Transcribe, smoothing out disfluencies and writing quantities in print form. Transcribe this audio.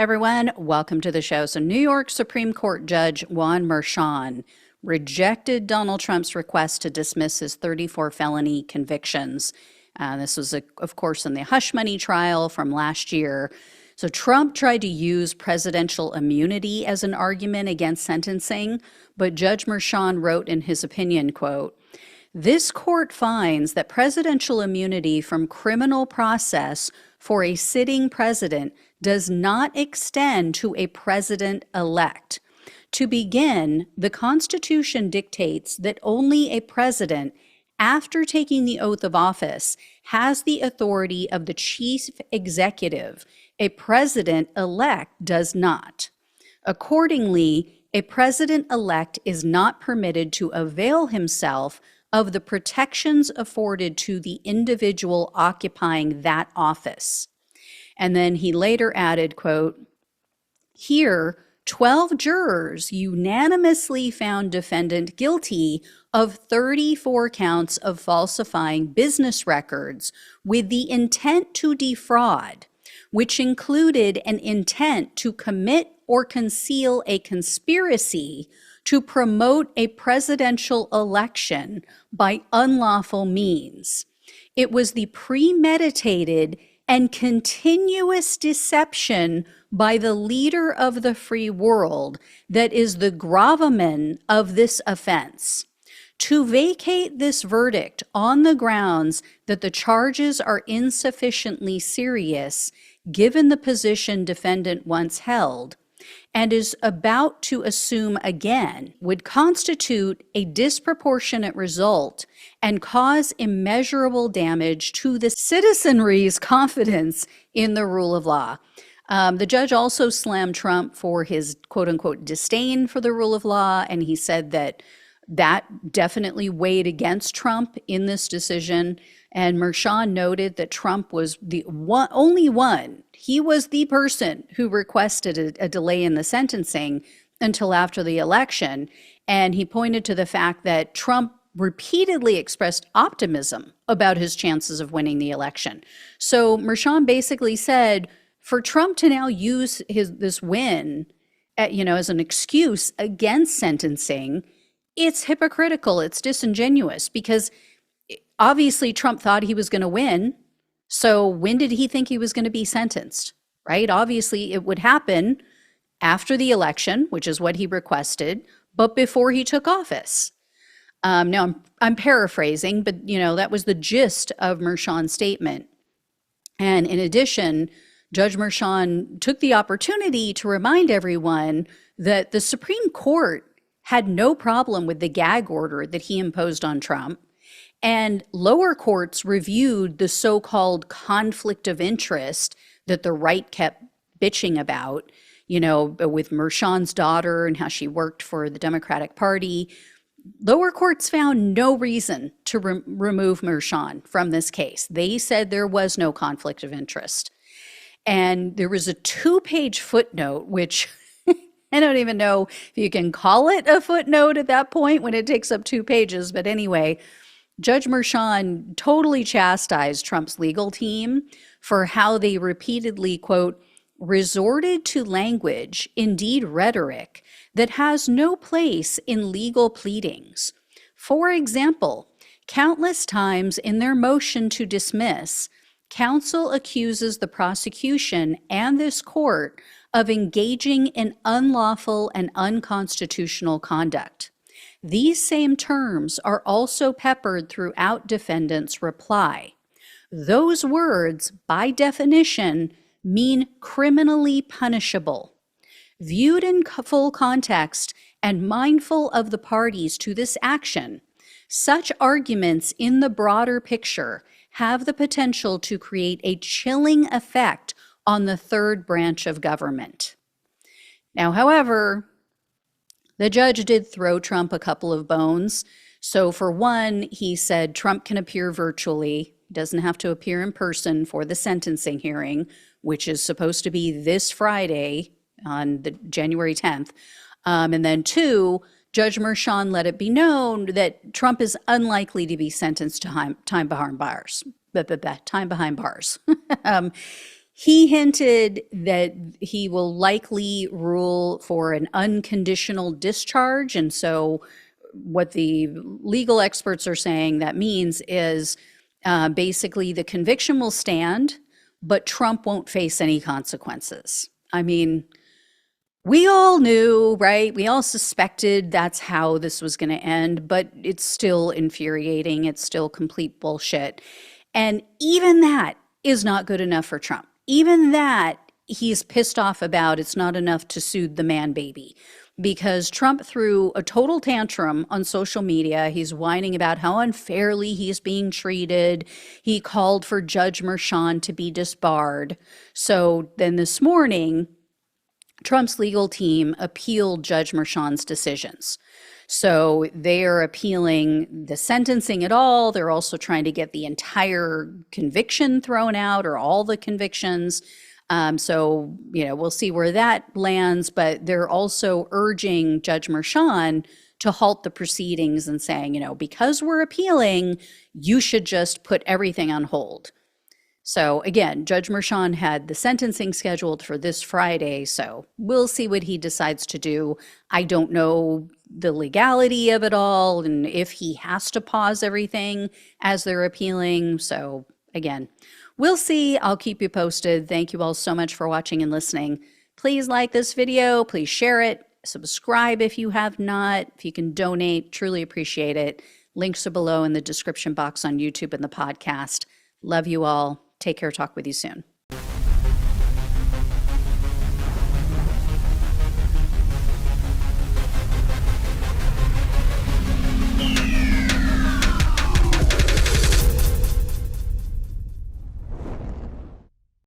Everyone, welcome to the show. So, New York Supreme Court Judge Juan Merchan rejected Donald Trump's request to dismiss his 34 felony convictions. This was, of course, in the hush money trial from last year. So Trump tried to use presidential immunity as an argument against sentencing, but Judge Merchan wrote in his opinion, quote, "This court finds that presidential immunity from criminal process for a sitting president does not extend to a president-elect. To begin, the Constitution dictates that only a president, after taking the oath of office, has the authority of the chief executive. A president-elect does not. Accordingly, a president-elect is not permitted to avail himself of the protections afforded to the individual occupying that office." And then he later added, quote, "Here, 12 jurors unanimously found defendant guilty of 34 counts of falsifying business records with the intent to defraud, which included an intent to commit or conceal a conspiracy to promote a presidential election by unlawful means. It was the premeditated and continuous deception by the leader of the free world that is the gravamen of this offense. To vacate this verdict on the grounds that the charges are insufficiently serious, given the position defendant once held, and is about to assume again, would constitute a disproportionate result and cause immeasurable damage to the citizenry's confidence in the rule of law." The judge also slammed Trump for his quote-unquote disdain for the rule of law, and he said that definitely weighed against Trump in this decision. And Merchan noted that Trump was the only one. He was the person who requested a delay in the sentencing until after the election. And he pointed to the fact that Trump repeatedly expressed optimism about his chances of winning the election. So Merchan basically said, for Trump to now use this win as an excuse against sentencing, it's hypocritical, it's disingenuous, because obviously Trump thought he was going to win. So when did he think he was going to be sentenced, right? Obviously it would happen after the election, which is what he requested, but before he took office. Now I'm paraphrasing, but that was the gist of Merchan's statement. And in addition, Judge Merchan took the opportunity to remind everyone that the Supreme Court had no problem with the gag order that he imposed on Trump. And lower courts reviewed the so-called conflict of interest that the right kept bitching about, with Merchan's daughter and how she worked for the Democratic Party. Lower courts found no reason to remove Merchan from this case. They said there was no conflict of interest. And there was a 2-page footnote, which I don't even know if you can call it a footnote at that point when it takes up 2 pages. But anyway, Judge Merchan totally chastised Trump's legal team for how they repeatedly, quote, "resorted to language, indeed rhetoric, that has no place in legal pleadings. For example, countless times in their motion to dismiss, counsel accuses the prosecution and this court of engaging in unlawful and unconstitutional conduct. These same terms are also peppered throughout defendant's reply. Those words, by definition, mean criminally punishable. Viewed in full context and mindful of the parties to this action, such arguments in the broader picture have the potential to create a chilling effect on the third branch of government." Now, however, the judge did throw Trump a couple of bones. So for one, he said Trump can appear virtually, doesn't have to appear in person for the sentencing hearing, which is supposed to be this Friday on the January 10th. And then 2, Judge Merchan let it be known that Trump is unlikely to be sentenced to time behind bars. Time behind bars. He hinted that he will likely rule for an unconditional discharge. And so, what the legal experts are saying that means is basically the conviction will stand, but Trump won't face any consequences. I mean, we all knew, right? We all suspected that's how this was going to end, but it's still infuriating. It's still complete bullshit. And even that is not good enough for Trump. Even that he's pissed off about, it's not enough to soothe the man baby, because Trump threw a total tantrum on social media. He's whining about how unfairly he's being treated. He called for Judge Merchan to be disbarred. So then this morning, Trump's legal team appealed Judge Merchan's decisions. So they are appealing the sentencing at all. They're also trying to get the entire conviction thrown out, or all the convictions. So, we'll see where that lands. But they're also urging Judge Merchan to halt the proceedings and saying, because we're appealing, you should just put everything on hold. So again, Judge Merchan had the sentencing scheduled for this Friday, so we'll see what he decides to do. I don't know the legality of it all and if he has to pause everything as they're appealing. So again, we'll see. I'll keep you posted. Thank you all so much for watching and listening. Please like this video. Please share it. Subscribe if you have not. If you can donate, truly appreciate it. Links are below in the description box on YouTube and the podcast. Love you all. Take care. Talk with you soon.